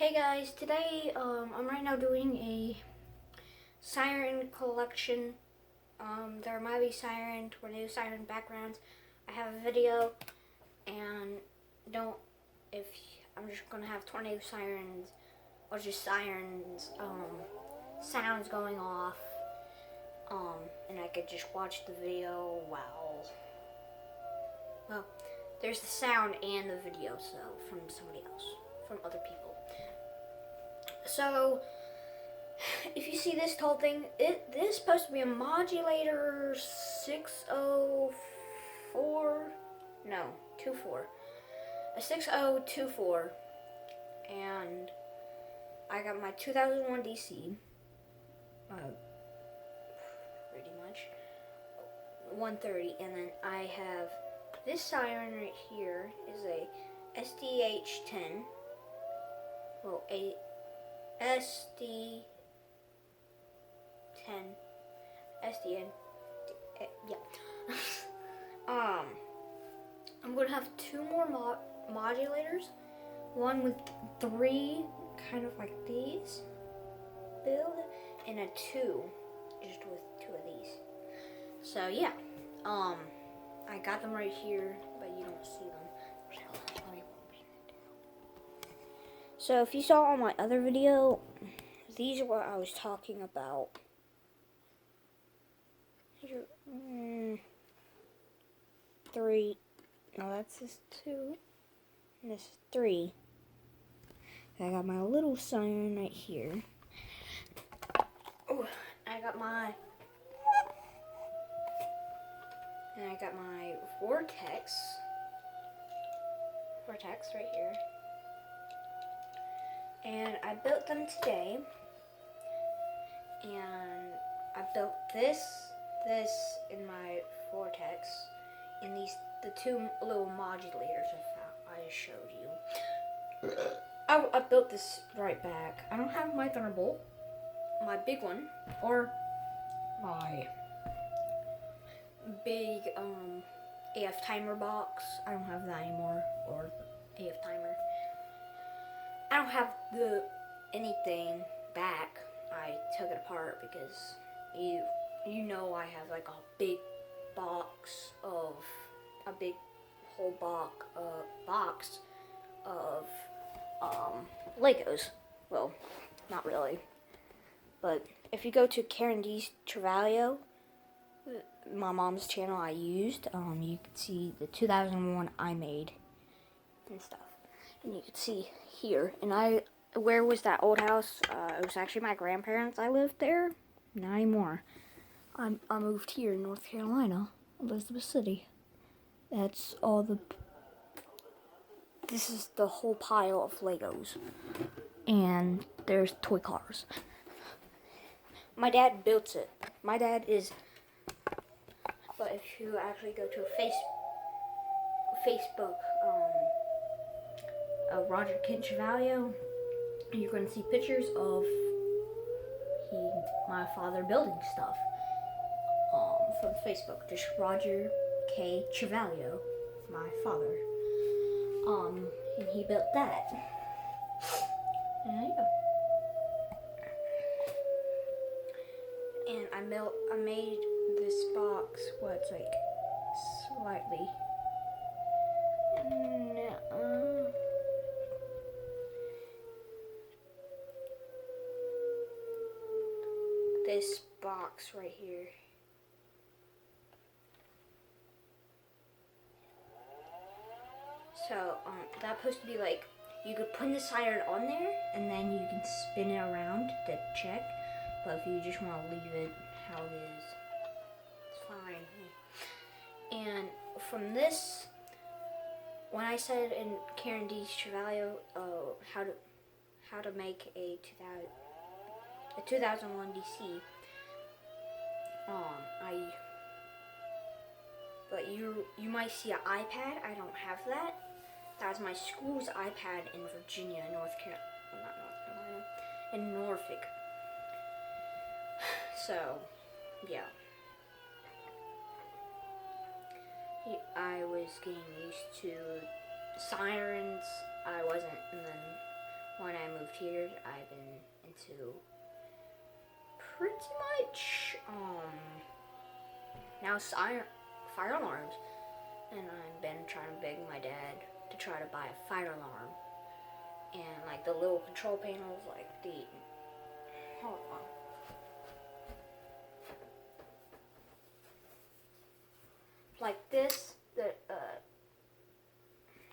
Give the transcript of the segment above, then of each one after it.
Hey guys, today I'm right now doing a siren collection. There might be siren, tornado siren backgrounds. I have a video, and don't if I'm just gonna have tornado sirens or just sirens sounds going off, and I could just watch the video while there's the sound and the video, so from somebody else, from other people. So, if you see this tall thing, this is supposed to be a modulator 604, no, 24, a 6024, and I got my 2001 DC, pretty much, 130, and then I have this siren right here is a SDH10, well, a SD10, SDN, yeah. I'm gonna have two more modulators, one with three, kind of like these, build, and a two, just with two of these. So yeah, I got them right here, but you don't see them. So if you saw on my other video, these are what I was talking about. Here, three. No, that's just two. And this is three. I got my little siren right here. Oh, I got my vortex right here. And I built them today, and I built this in my vortex, and the two little modulators I showed you. I built this right back. I don't have my Thunderbolt, my big one, or my big AF timer box. I don't have that anymore, or AF timer. I don't have anything back. I took it apart because you know I have like a big box of box of Legos. Well, not really. But if you go to Karen D's Travaglio, my mom's channel I used, you can see the 2001 I made and stuff. And you can see here, and where was that old house? It was actually my grandparents. I lived there, not anymore. I moved here in North Carolina, Elizabeth City. That's all this is the whole pile of Legos. And there's toy cars. My dad built it. My dad is, but if you actually go to Facebook, Roger Kent Travaglio, you're going to see pictures of my father building stuff from Facebook. Just Roger K. Travaglio, my father. And he built that. And yeah. And I made this box, it's like slightly. This box right here. So that's supposed to be like, you could put the siren on there and then you can spin it around to check. But if you just want to leave it how it is, it's fine. And from this, when I said in Karen D's Travaglio how to make a 2001 DC, but you might see an iPad. I don't have that. That was my school's iPad in Virginia, not North Carolina, in Norfolk. So, yeah. I was getting used to sirens. I wasn't, and then when I moved now fire alarms. And I've been trying to beg my dad to try to buy a fire alarm. And like the little control panels, like hold on. Like this, the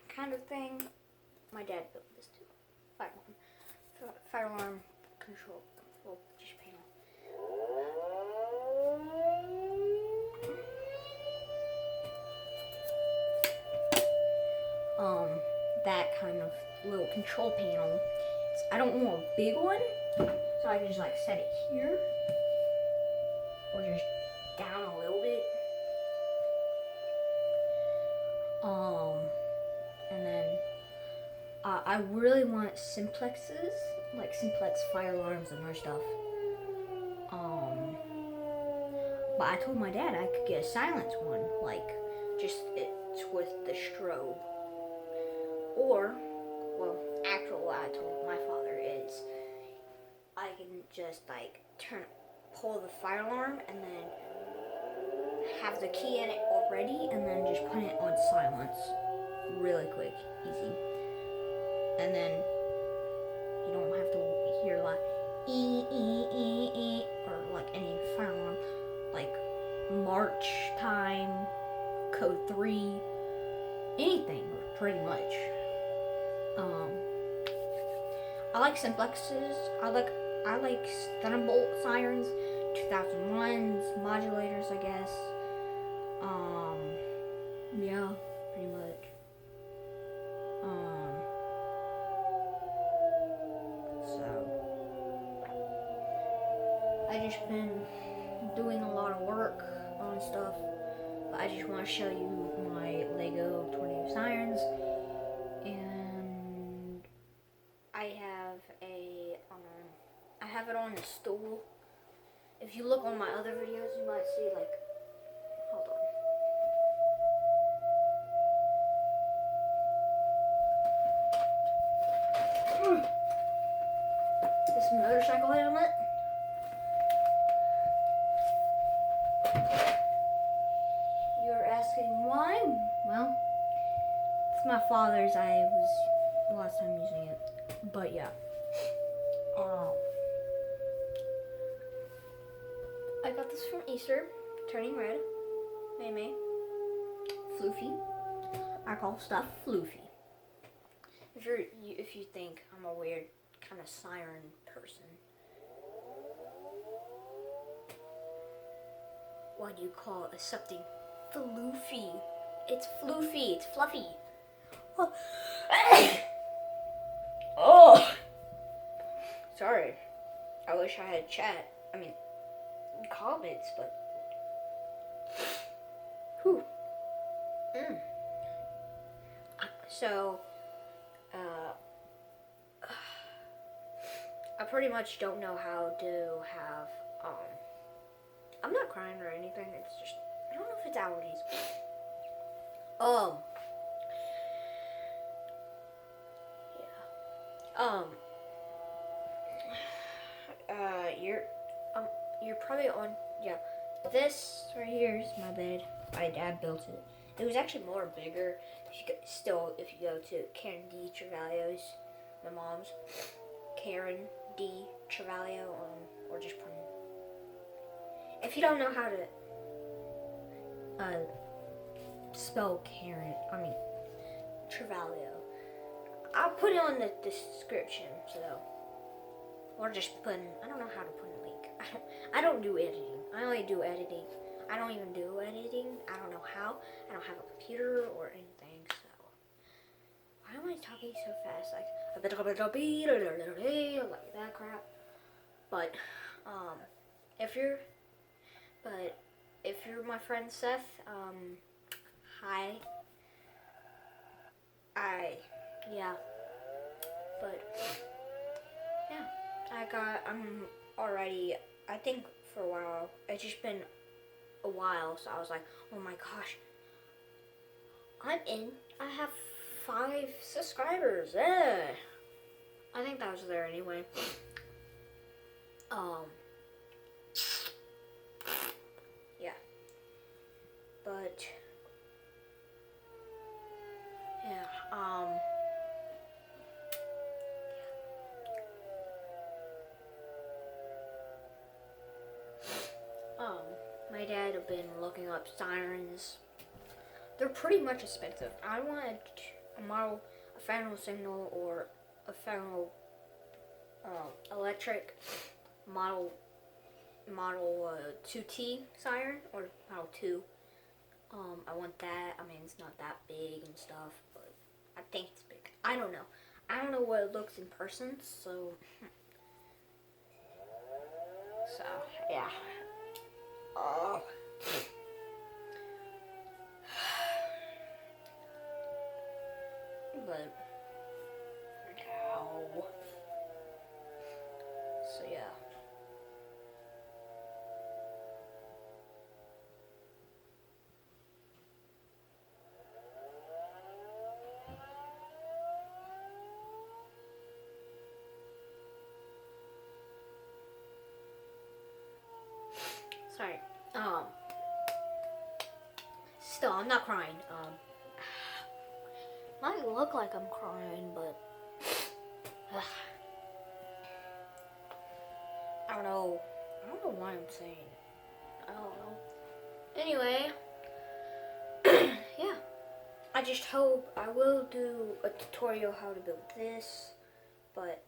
kind of thing. My dad built this too. Fire alarm control voltage panel. That kind of little control panel. I don't want a big one, so I can just like set it here, or just down a little bit. And then I really want simplexes, like simplex fire alarms and other stuff. But I told my dad I could get a silence one, like just it's with the strobe. Or, well, actually what I told my father is I can just like pull the fire alarm and then have the key in it already and then just put it on silence really quick, easy. And then you don't have to hear like or like any fire alarm, like march time, code 3, anything pretty much. I like simplexes. I like Thunderbolt sirens, 2001s, modulators, I guess. Yeah, pretty much. So I just been doing a lot of work on stuff, but I just want to show you my Lego tornado sirens, and I have it on the stool. If you look on my other videos, you might see like, hold on. This motorcycle helmet. You're asking why? Well, it's my father's. I was last time using it, but yeah. I got this from Easter, turning red. May. Floofy. I call stuff floofy. If you think I'm a weird kind of siren person, why do you call something floofy? It's floofy. It's fluffy. Oh, sorry. I wish I had chat. I mean, comments, but whew. So, I pretty much don't know how to have. I'm not crying or anything. It's just I don't know if it's allergies. You're probably on, yeah. This right here is my bed. My dad built it. It was actually more bigger. If you go to Karen D. Travaglio's, my mom's, Karen D. Travaglio, or just put in. If you don't know how to spell Karen, Travaglio, I'll put it on the description, so, or just put in, I don't know how to put in a link. I don't do editing. I only do editing. I don't even do editing. I don't know how. I don't have a computer or anything, so. Why am I talking so fast? Like that crap. But, if you're my friend Seth, hi. Yeah. But, yeah. I'm already, I think for a while, it's just been a while, so I was like, oh my gosh, I have 5 subscribers, I think that was there anyway. Yeah. But yeah, my dad have been looking up sirens. They're pretty much expensive. I wanted a model, a phantom signal, or a phantom electric model 2T siren, or model 2. I want that. I mean, it's not that big and stuff, but I think it's big. I don't know. I don't know what it looks in person, so yeah. Oh. But ow. So yeah. Sorry. Still, I'm not crying. Might look like I'm crying, but I don't know. I don't know what I'm saying. I don't know. Anyway, yeah. I just hope I will do a tutorial how to build this, but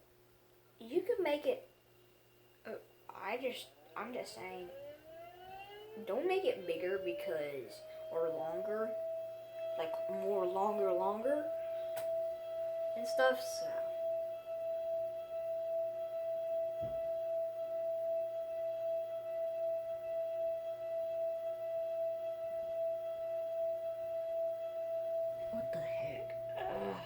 you can make it. I'm just saying, don't make it bigger or longer, like more longer and stuff. So what the heck? Ugh.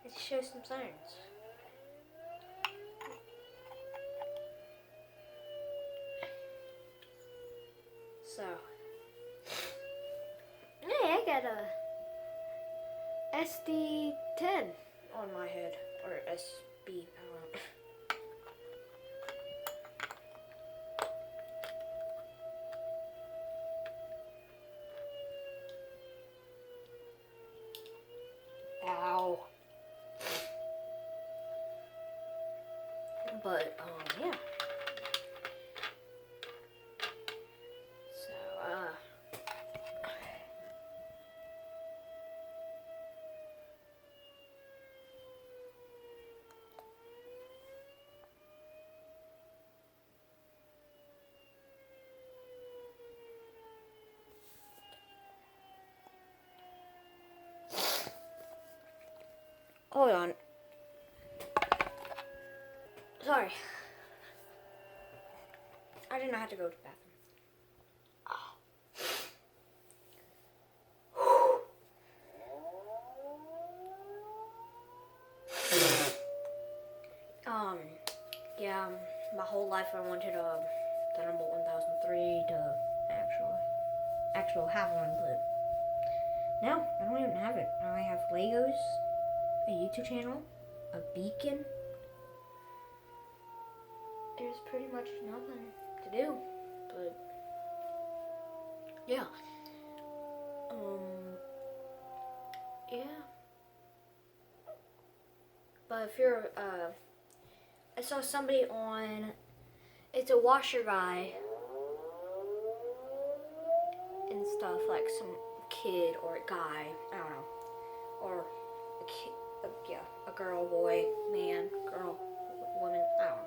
Let's show some sirens. So, hey, I got a SD10 on my head, or SB, I don't know. Ow. But, yeah. So, hold on. Sorry. I did not have to go to the bathroom. Yeah, my whole life I wanted the number 1003 to actual have one, but now I don't even have it. I have Legos, a YouTube channel, a beacon. There's pretty much nothing to do, but yeah. Yeah. But if you're I saw somebody on, it's a washer guy and stuff, like some kid or a guy, I don't know, or a kid, yeah, a girl, boy, man, girl, woman, I don't know.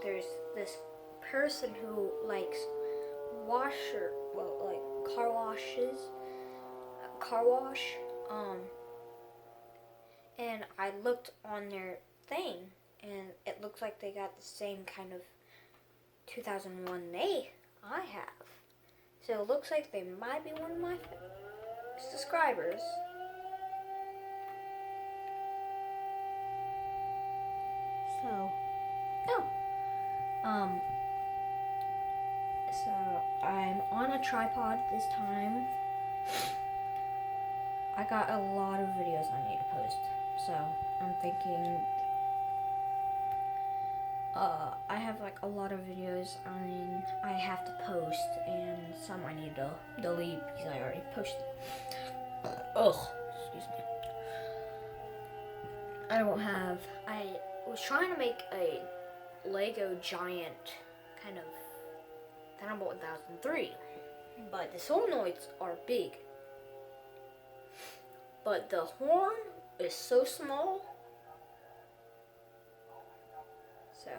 There's this person who likes car wash, and I looked on their thing, and it looks like they got the same kind of 2001 I have. So it looks like they might be one of my subscribers. So, so I'm on a tripod this time. I got a lot of videos I need to post, so I'm thinking, I have like a lot of videos I have to post, and some I need to delete because I already posted. Excuse me. I was trying to make a Lego giant kind of Thunderbolt 1003, but the solenoids are big. But the horn is so small. So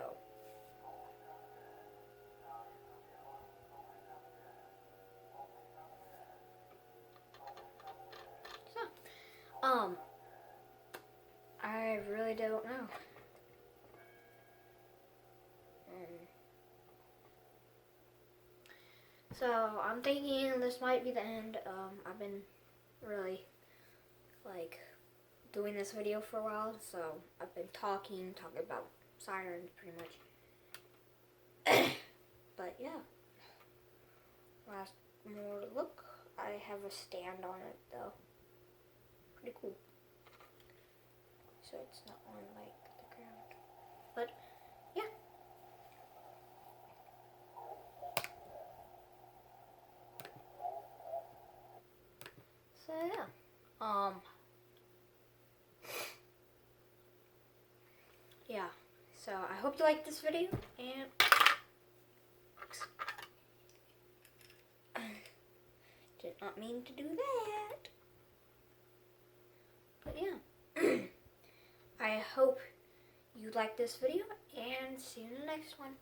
I really don't know. So I'm thinking this might be the end. I've been really like doing this video for a while, so I've been talking about sirens pretty much. But yeah, last more look. I have a stand on it though. Pretty cool. So it's not on like the ground. But yeah. So yeah. Yeah. So I hope you liked this video, and did not mean to do that. But yeah. I hope you liked this video, and see you in the next one.